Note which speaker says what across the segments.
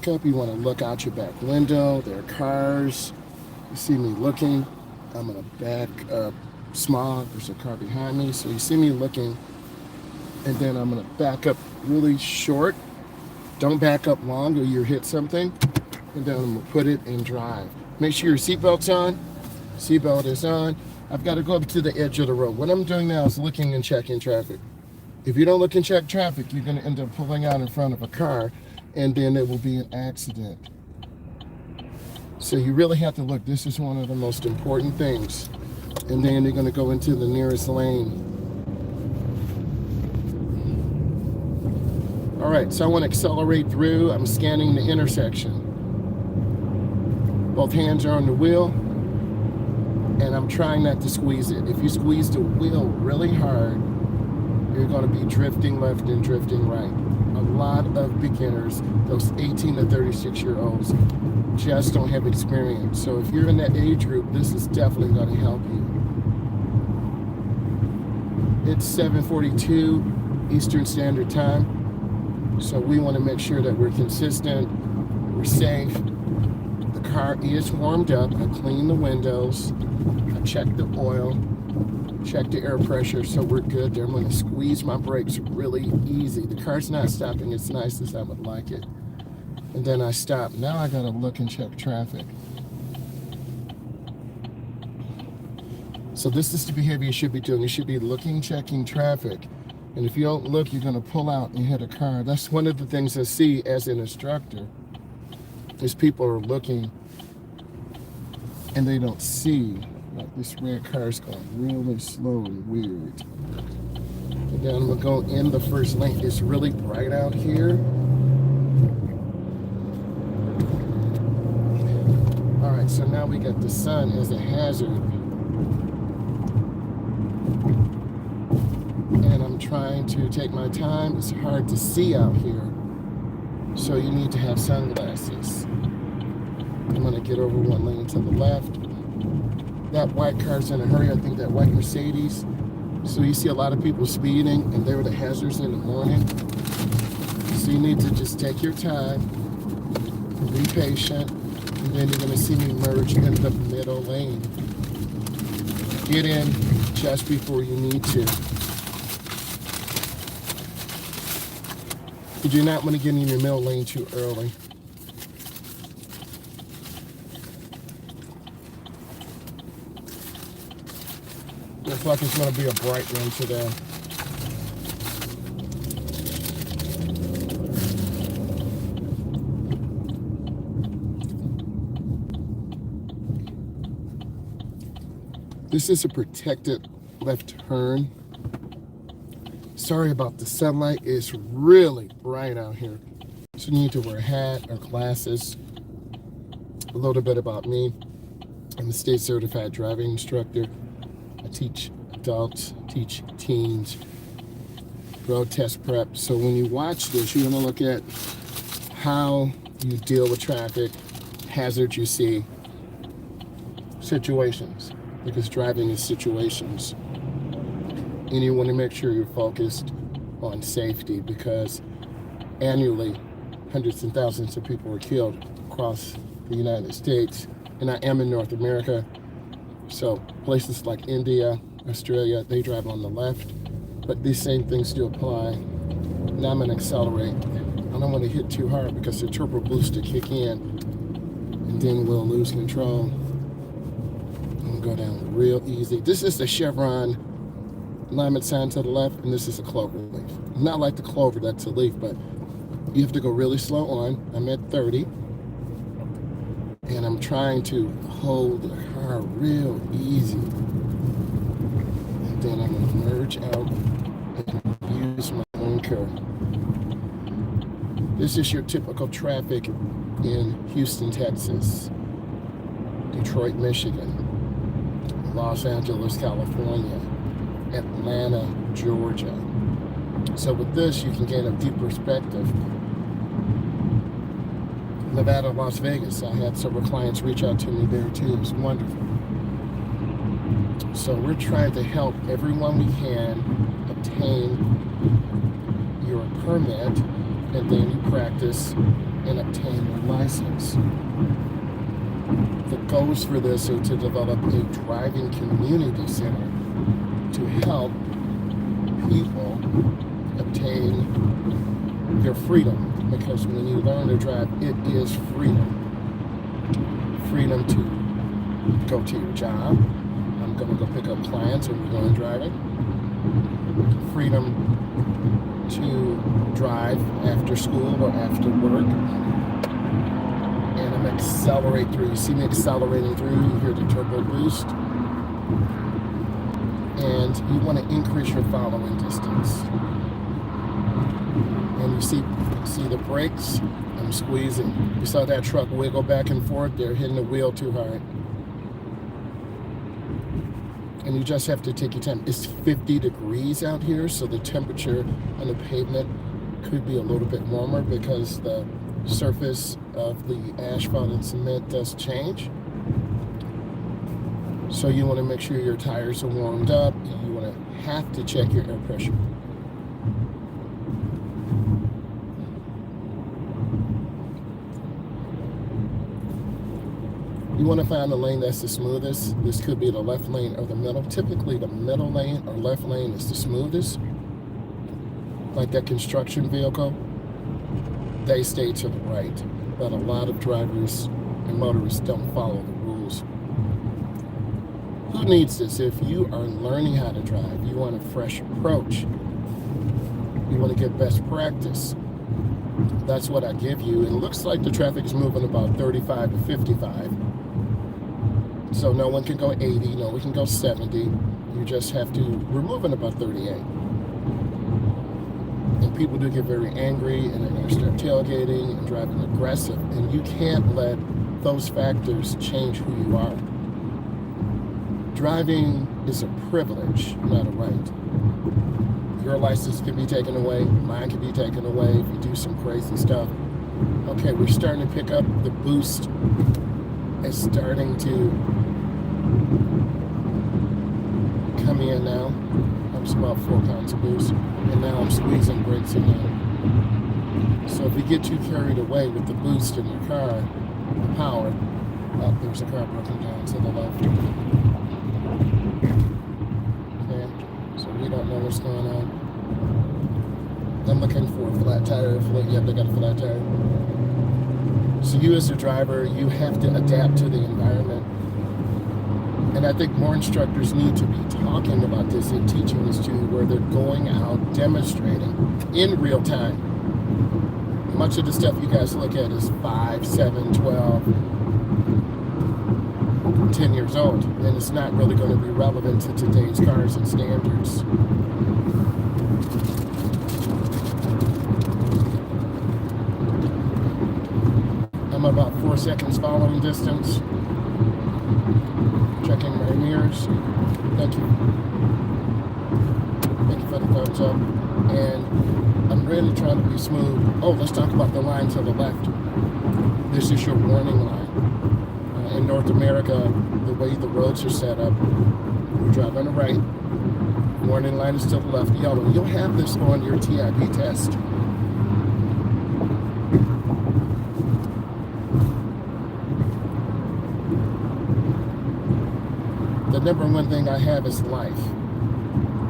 Speaker 1: back up, you want to look out your back window. There are cars. You see me looking. I'm going to back up small. There's a car behind me. So you see me looking, and then I'm going to back up really short. Don't back up long or you hit something. And then I'm going to put it in drive. Make sure your seatbelt's on. Seatbelt is on. I've got to go up to the edge of the road. What I'm doing now is looking and checking traffic. If you don't look and check traffic, you're going to end up pulling out in front of a car, and then there will be an accident. So you really have to look. This is one of the most important things. And then you're going to go into the nearest lane. All right, so I want to accelerate through. I'm scanning the intersection. Both hands are on the wheel, and I'm trying not to squeeze it. If you squeeze the wheel really hard, you're going to be drifting left and drifting right. A lot of beginners, those 18 to 36-year-olds, just don't have experience. So if you're in that age group, this is definitely going to help you. It's 7:42 Eastern Standard Time. So we want to make sure that we're consistent, we're safe. The car is warmed up. I cleaned the windows. I checked the oil. Check the air pressure, so we're good there. I'm going to squeeze my brakes really easy. The car's not stopping as nice as I would like it. And then I stop. Now I got to look and check traffic. So this is the behavior you should be doing. You should be looking, checking traffic. And if you don't look, you're going to pull out and hit a car. That's one of the things I see as an instructor, is people are looking and they don't see. Like this red car is going really slow and weird. And then I'm going to go in the first lane. It's really bright out here. All right, so now we got the sun as a hazard. And I'm trying to take my time. It's hard to see out here. So you need to have sunglasses. I'm going to get over one lane to the left. That white car's in a hurry. I think that white Mercedes. So you see a lot of people speeding, and they were the hazards in the morning. So you need to just take your time, be patient, and then you're going to see me merge in the middle lane. Get in just before you need to. You do not want to get in your middle lane too early. Looks like it's going to be a bright one today. This is a protected left turn. Sorry about the sunlight. It's really bright out here. So you need to wear a hat or glasses. A little bit about me. I'm a state certified driving instructor. I teach adults, teach teens, road test prep. So when you watch this, you're going to look at how you deal with traffic, hazards you see, situations, because driving is situations. And you want to make sure you're focused on safety, because annually hundreds and thousands of people are killed across the United States. And I am in North America. So places like India, Australia, they drive on the left, but these same things do apply. Now I'm going to accelerate. I don't want to hit too hard because the turbo boost to kick in, and then we'll lose control. I'm going to go down real easy. This is the chevron alignment sign to the left, and this is a clover leaf. Not like the clover, that's a leaf, but you have to go really slow on. I'm at 30. And I'm trying to hold the car real easy. And then I'm going to merge out and use my own curve. This is your typical traffic in Houston, Texas, Detroit, Michigan, Los Angeles, California, Atlanta, Georgia. So with this, you can gain a deep perspective. Nevada, Las Vegas. I had several clients reach out to me there too. It was wonderful. So we're trying to help everyone we can obtain your permit, and then you practice and obtain your license. The goals for this are to develop a driving community center to help people obtain their freedom, because when you learn to drive, it is freedom. Freedom to go to your job. I'm going to go pick up clients and we're going driving. Freedom to drive after school or after work. And I'm accelerate through. You see me accelerating through, you hear the turbo boost. And you want to increase your following distance. And you see the brakes, I'm squeezing. You saw that truck wiggle back and forth, they're hitting the wheel too hard. And you just have to take your time. It's 50 degrees out here, so the temperature on the pavement could be a little bit warmer because the surface of the asphalt and cement does change. So you want to make sure your tires are warmed up. You want to have to check your air pressure. You want to find the lane that's the smoothest. This could be the left lane or the middle. Typically the middle lane or left lane is the smoothest. Like that construction vehicle, they stay to the right. But a lot of drivers and motorists don't follow the rules. Who needs this? If you are learning how to drive, you want a fresh approach, you want to get best practice, that's what I give you. It looks like the traffic is moving about 35 to 55. So no one can go 80, no one can go 70. You just have to, we're moving about 38. And people do get very angry and they're going to start tailgating and driving aggressive. And you can't let those factors change who you are. Driving is a privilege, not a right. Your license can be taken away, mine can be taken away if you do some crazy stuff. Okay, we're starting to pick up the boost. It's starting to come in now. It's about 4 pounds of boost. And now I'm squeezing brakes again. So if you get too carried away with the boost in your car, the power, oh, there's a car broken down to the left. Okay, so we don't know what's going on. I'm looking for a flat tire. Yep, they got a flat tire. So you as a driver, you have to adapt to the environment. And I think more instructors need to be talking about this and teaching this to you, where they're going out demonstrating in real time. Much of the stuff you guys look at is 5, 7, 12, 10 years old, and it's not really going to be relevant to today's cars and standards. I'm about 4 seconds following distance. Checking my mirrors. Thank you. Thank you for the thumbs up. And I'm really trying to be smooth. Oh, let's talk about the line to the left. This is your warning line. In North America, the way the roads are set up, you drive on the right, warning line is to the left, yellow. You'll have this on your TIP test. The number one thing I have is life.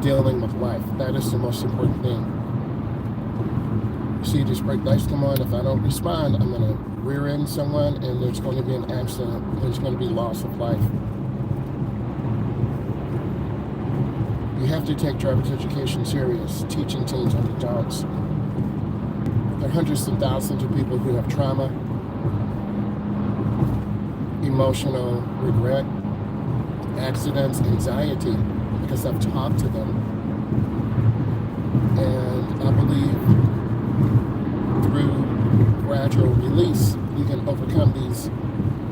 Speaker 1: Dealing with life. That is the most important thing. You see these brake lights come on. If I don't respond, I'm going to rear end someone and there's going to be an accident. There's going to be loss of life. You have to take driver's education serious, teaching teens and adults. There are hundreds and thousands of people who have trauma, emotional regret, accidents, anxiety, because I've talked to them. And I believe through gradual release, you can overcome these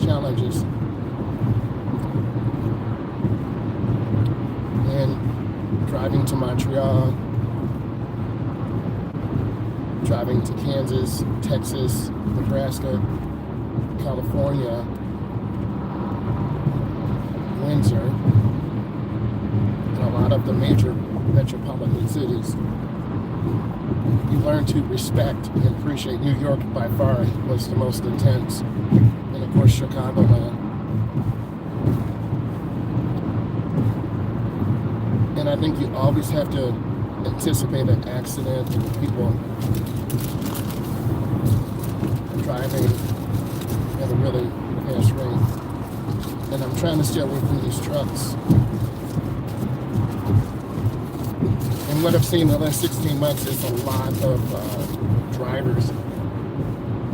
Speaker 1: challenges. And driving to Montreal, driving to Kansas, Texas, Nebraska, California, Windsor, and a lot of the major metropolitan cities, You learn to respect and appreciate. New York by far was the most intense. And of course, Chicagoland. And I think you always have to anticipate an accident and people driving at a really fast rate. And I'm trying to stay away from these trucks. And what I've seen in the last 16 months is a lot of drivers.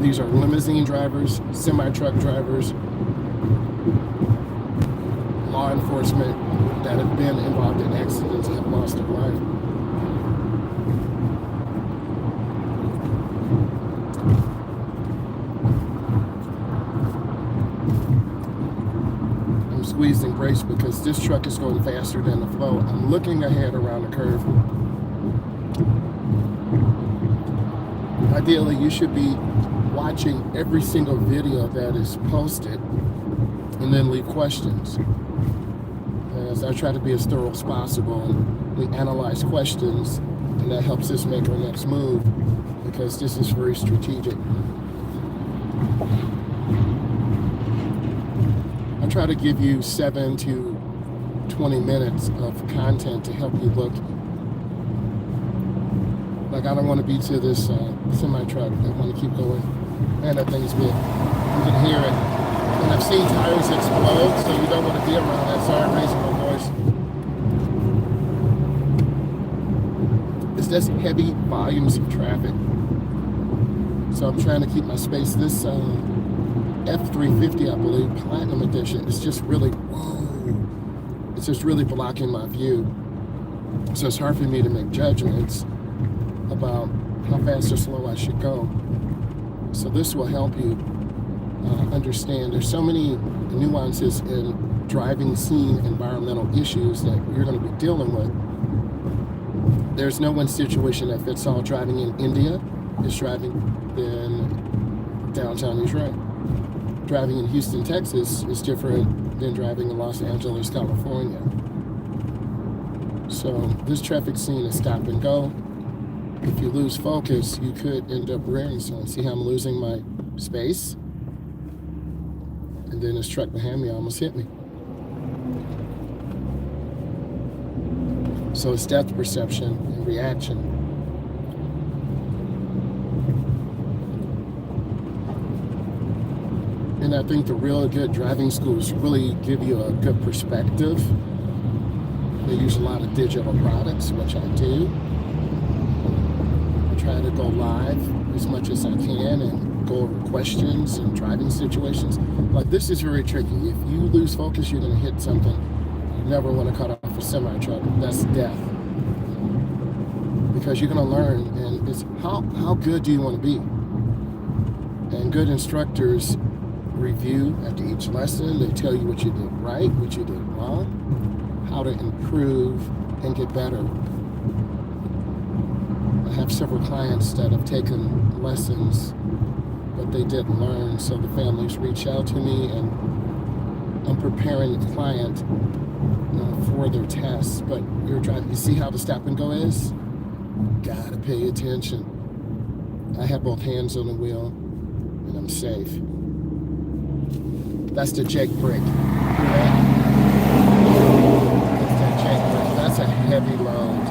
Speaker 1: These are limousine drivers, semi-truck drivers, law enforcement that have been involved in accidents and have lost their life. I'm squeezing brakes because this truck is going faster than the flow. I'm looking ahead around the curve. Ideally, you should be watching every single video that is posted and then leave questions. As I try to be as thorough as possible, and we analyze questions, and that helps us make our next move because this is very strategic. I try to give you 7 to 20 minutes of content to help you look. Like, I don't want to be to this semi-truck. I want to keep going. Man, that thing's big. You can hear it. And I've seen tires explode, so you don't want to be around that. Sorry, I'm raising my voice. It's just heavy volumes of traffic. So I'm trying to keep my space. This F350, I believe, Platinum Edition, is just really, whoa. It's just really blocking my view. So it's hard for me to make judgments about how fast or slow I should go. So this will help you understand. There's so many nuances in driving scene environmental issues that you're going to be dealing with. There's no one situation that fits all. Driving in India is driving in downtown Detroit. Driving in Houston, Texas is different than driving in Los Angeles, California. So this traffic scene is stop and go. If you lose focus, you could end up rearing someone. See how I'm losing my space? And then this truck behind me almost hit me. So it's depth perception and reaction. And I think the real good driving schools really give you a good perspective. They use a lot of digital products, which I do. Try to go live as much as I can and go over questions and driving situations. Like, this is very tricky. If you lose focus, you're going to hit something. You never want to cut off a semi-truck. That's death. Because you're going to learn, and it's how good do you want to be? And good instructors review after each lesson. They tell you what you did right, what you did wrong, how to improve and get better. I have several clients that have taken lessons, but they didn't learn, so the families reach out to me, and I'm preparing the client for their tests. But you're driving, you see how the stop and go is? Gotta pay attention. I have both hands on the wheel, and I'm safe. That's the Jake brake. Hear that? That's that Jake brake. That's a heavy load.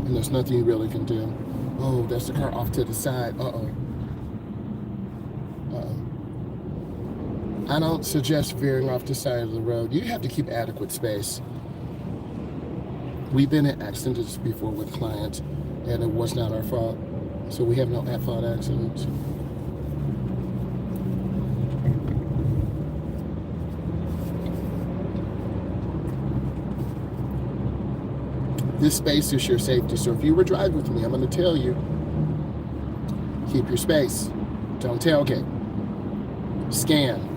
Speaker 1: And there's nothing you really can do. Oh, that's the car off to the side. Uh-oh. I don't suggest veering off the side of the road. You have to keep adequate space. We've been in accidents before with clients, and it was not our fault. So we have no at-fault accidents. This space is your safety. So if you were driving with me, I'm going to tell you, keep your space. Don't tailgate. Scan.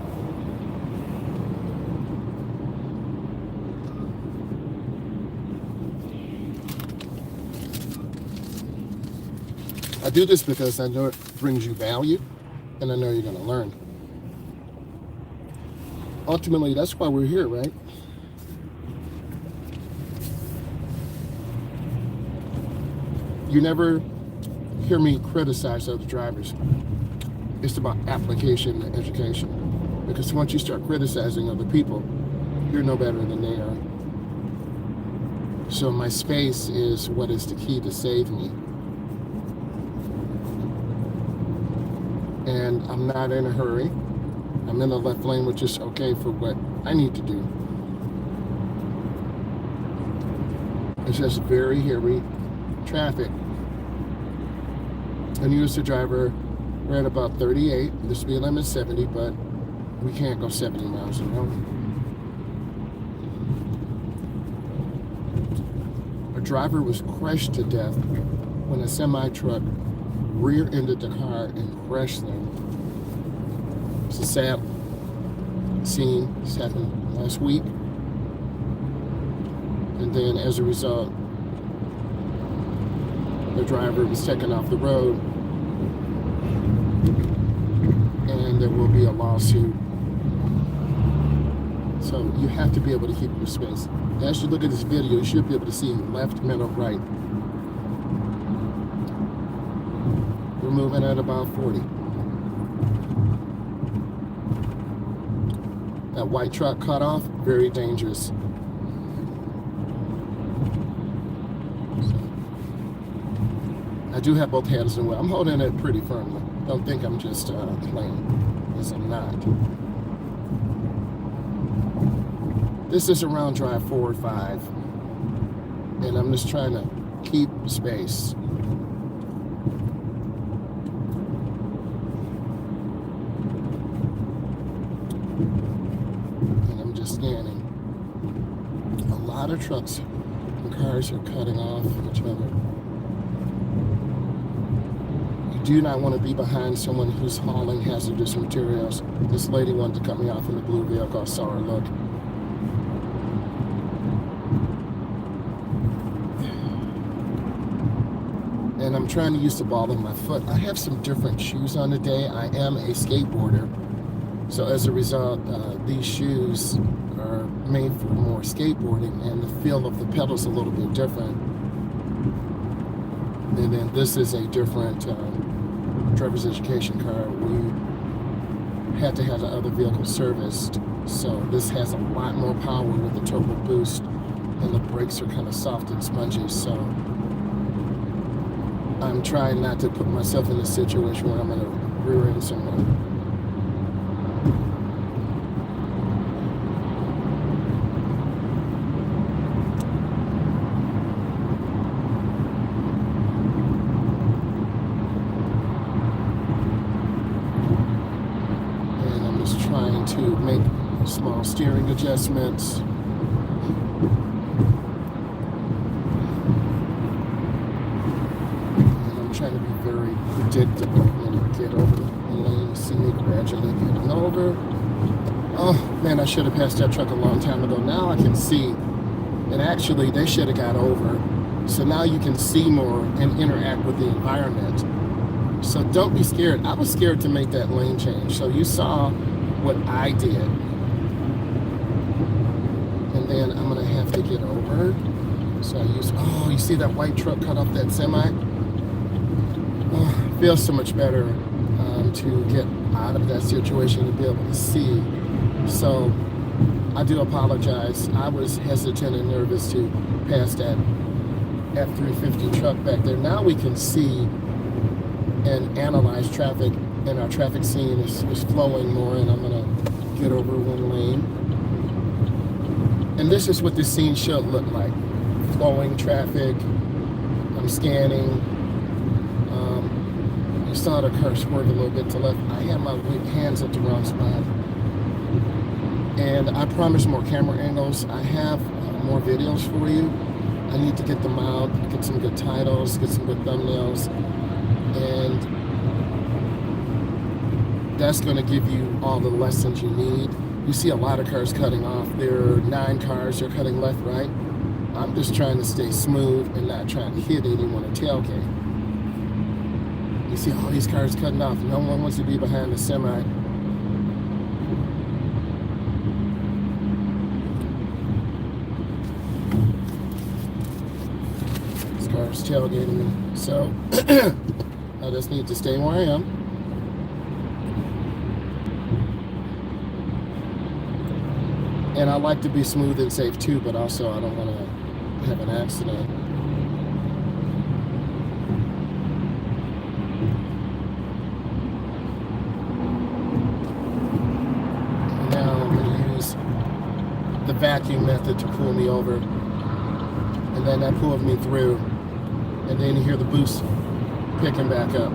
Speaker 1: I I do this because I know it brings you value, and I know you're going to learn. Ultimately, that's why we're here, right? You never hear me criticize other drivers. It's about application and education. Because once you start criticizing other people, you're no better than they are. So my space is what is the key to save me. And I'm not in a hurry. I'm in the left lane, which is okay for what I need to do. It's just very hairy traffic. And you as the driver, we're at about 38. The speed limit is 70, but we can't go 70 miles an hour. A driver was crushed to death when a semi-truck rear-ended the car and crashed them. It's a sad scene. This happened last week. And then as a result, the driver was taken off the road, and there will be a lawsuit. So you have to be able to keep your space. As you look at this video, you should be able to see left, middle, right. We're moving at about 40. That white truck cut off, very dangerous. So, I do have both hands in the wheel. I'm holding it pretty firmly. Don't think I'm just playing, because I'm not. This is around drive 4 or 5, and I'm just trying to keep space. And I'm just scanning. A lot of trucks and cars are cutting off each other. You do not want to be behind someone who's hauling hazardous materials. This lady wanted to cut me off in the blue vehicle. I saw her look. And I'm trying to use the ball in my foot. I have some different shoes on today. I am a skateboarder. So as a result, these shoes are made for more skateboarding, and the feel of the pedal's a little bit different. And then this is a different driver's education car. We had to have the other vehicle serviced. So this has a lot more power with the turbo boost, and the brakes are kind of soft and spongy. So I'm trying not to put myself in a situation where I'm going to rear end someone. And I'm just trying to make small steering adjustments. Trying to be very predictable when I get over the lane. See me gradually getting over. Oh man, I should have passed that truck a long time ago. Now I can see, and actually they should have got over. So now you can see more and interact with the environment. So don't be scared. I was scared to make that lane change. So you saw what I did. And then I'm gonna have to get over. So I use, oh, you see that white truck cut off that semi? Oh, feels so much better to get out of that situation and be able to see. So I do apologize. I was hesitant and nervous to pass that F-350 truck back there. Now we can see and analyze traffic, and our traffic scene is flowing more, and I'm gonna get over one lane. And this is what this scene should look like. Flowing traffic, I'm scanning. You saw the car swerve a little bit to left. I had my hands at the wrong spot. And I promised more camera angles. I have more videos for you. I need to get them out, get some good titles, get some good thumbnails. And that's gonna give you all the lessons you need. You see a lot of cars cutting off. There are 9 cars, they're cutting left, right. I'm just trying to stay smooth and not trying to hit anyone or tailgate. You see all these cars cutting off. No one wants to be behind the semi. This car's tailgating me. So I just need to stay where I am. And I like to be smooth and safe too, but also I don't want to have an accident. And now I'm going to use the vacuum method to pull me over. And then that pulled me through. And then you hear the boost picking back up.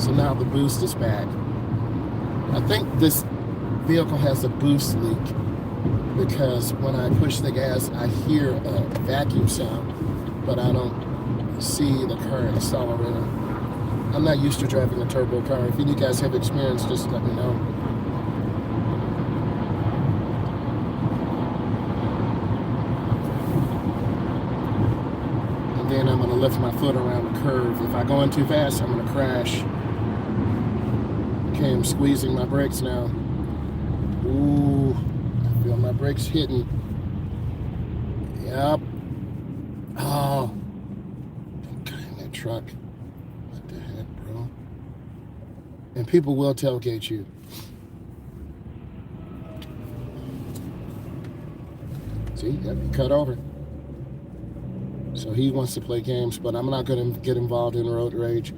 Speaker 1: So now the boost is back. I think this vehicle has a boost leak because when I push the gas I hear a vacuum sound, but I don't see the car accelerator. I'm not used to driving a turbo car. If you guys have experience, just let me know. And then I'm going to lift my foot around the curve. If I go in too fast, I'm going to crash. Okay, I'm squeezing my brakes now. Ooh, I feel my brakes hitting. Yep. Oh, don't get in that truck. What the heck, bro? And people will tailgate you. See, got me cut over. So he wants to play games, but I'm not going to get involved in road rage.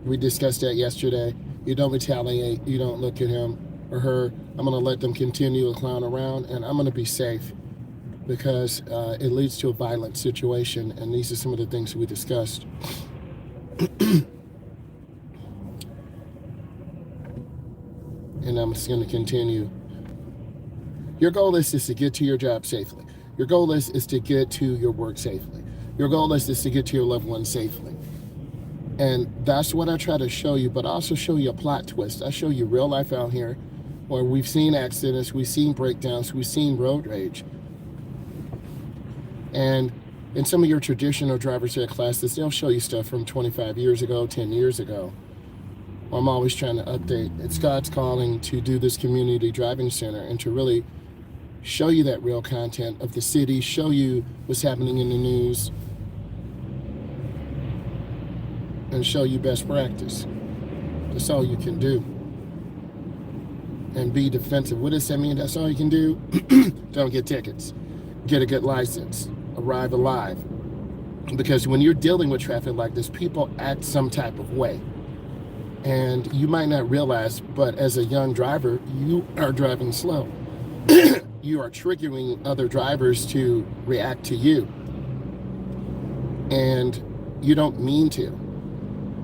Speaker 1: We discussed that yesterday. You don't retaliate. You don't look at him or her. I'm going to let them continue to clown around, and I'm going to be safe because it leads to a violent situation, and these are some of the things we discussed. And I'm just going to continue. Your goal is to get to your job safely. Your goal is to get to your work safely. Your goal is to get to your loved one safely. And that's what I try to show you, but I also show you a plot twist. I show you real life out here where we've seen accidents, we've seen breakdowns, we've seen road rage. And in some of your traditional driver's ed classes, they'll show you stuff from 25 years ago, 10 years ago. I'm always trying to update. It's God's calling to do this community driving center and to really show you that real content of the city, show you what's happening in the news, and show you best practice. That's all you can do. And be defensive. What does that mean? That's all you can do? Don't get tickets. Get a good license. Arrive alive. Because when you're dealing with traffic like this, people act some type of way. And you might not realize, but as a young driver, you are driving slow. You are triggering other drivers to react to you. And you don't mean to.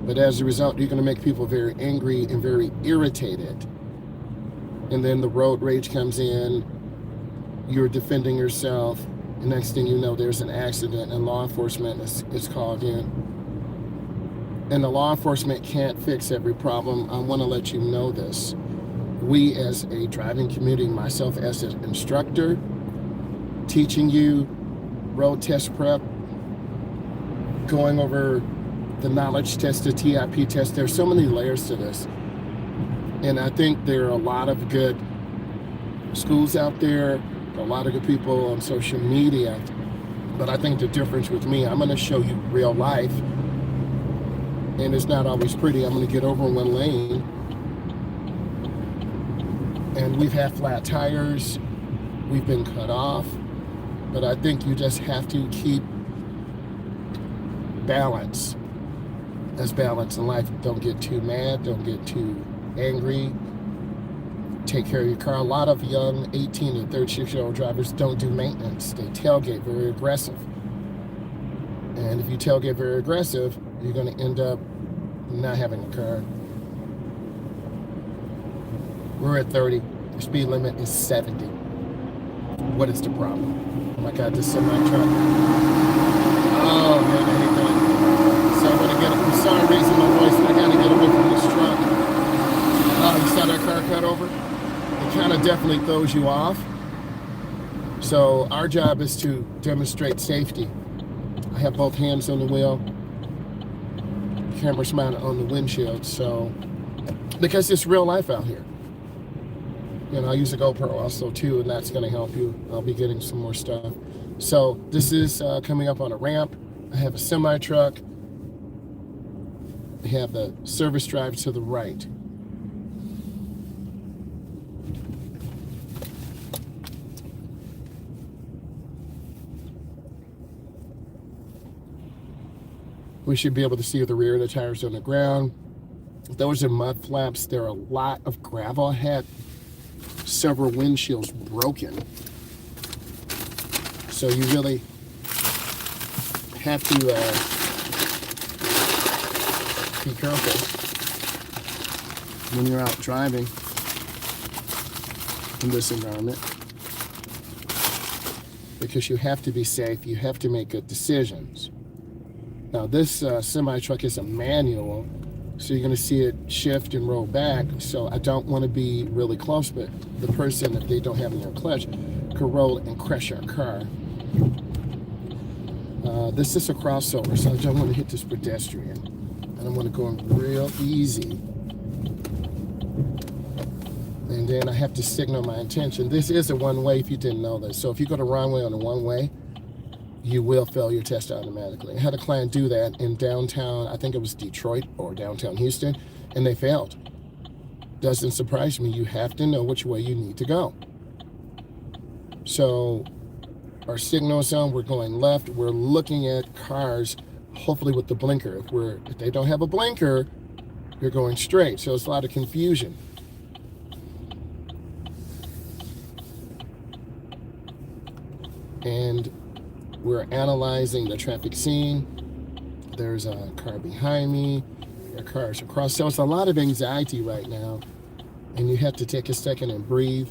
Speaker 1: But as a result, you're going to make people very angry and very irritated. And then the road rage comes in, you're defending yourself, and next thing you know, there's an accident and law enforcement is called in. And the law enforcement can't fix every problem. I want to let you know this. We as a driving community, myself as an instructor, teaching you road test prep, going over the knowledge test, the TIP test, there's so many layers to this. And I think there are a lot of good schools out there, a lot of good people on social media. But I think the difference with me, I'm going to show you real life. And it's not always pretty. I'm going to get over in one lane. And we've had flat tires. We've been cut off. But I think you just have to keep balance. That's balance in life. Don't get too mad. Don't get too angry. Take care of your car. A lot of young 18 to 36-year-old drivers don't do maintenance. They tailgate very aggressive. And if you tailgate very aggressive, you're going to end up not having a car. We're at 30. The speed limit is 70. What is the problem? Oh my God, this semi-truck. Oh man, I hate that. So I'm going to get I'm sorry, I'm raising my voice. I got to get away from this truck. You saw that car cut over? It kind of definitely throws you off. So our job is to demonstrate safety. I have both hands on the wheel. cameras mounted on the windshield, so because it's real life out here. You know, I use a GoPro also too, and that's going to help you. I'll be getting some more stuff. So this is coming up on a ramp. I have a semi truck. I have the service drive to the right. We should be able to see the rear of the tires on the ground. Those are mud flaps. There are a lot of gravel. I had several windshields broken. So you really have to be careful when you're out driving in this environment, because you have to be safe. You have to make good decisions. Now this semi truck is a manual, so you're going to see it shift and roll back. So I don't want to be really close, but the person, if they don't have any clutch, could roll and crash our car. This is a crossover, so I don't want to hit this pedestrian. I don't want to go in real easy. And then I have to signal my intention. This is a one-way if you didn't know this. So if you go the wrong way on a one-way, you will fail your test automatically. I had a client do that in downtown, I think it was Detroit or downtown Houston, and they failed. Doesn't surprise me. You have to know which way you need to go. So our signal is on, we're going left. We're looking at cars, hopefully with the blinker. If they don't have a blinker, you're going straight. So it's a lot of confusion. And we're analyzing the traffic scene. There's a car behind me. There are cars across. So it's a lot of anxiety right now. And you have to take a second and breathe,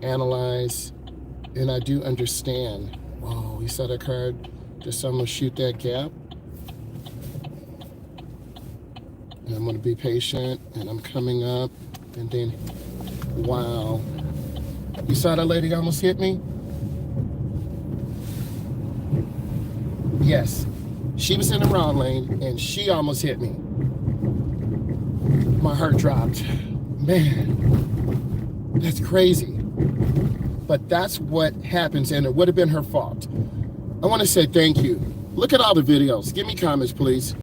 Speaker 1: analyze. And I do understand. Whoa, we saw that car just almost shoot that gap. And I'm going to be patient. And I'm coming up. And then, wow. You saw that lady almost hit me? Yes, she was in the wrong lane and she almost hit me. My heart dropped. Man, that's crazy. But that's what happens, and it would have been her fault. I want to say thank you. Look at all the videos. Give me comments, please.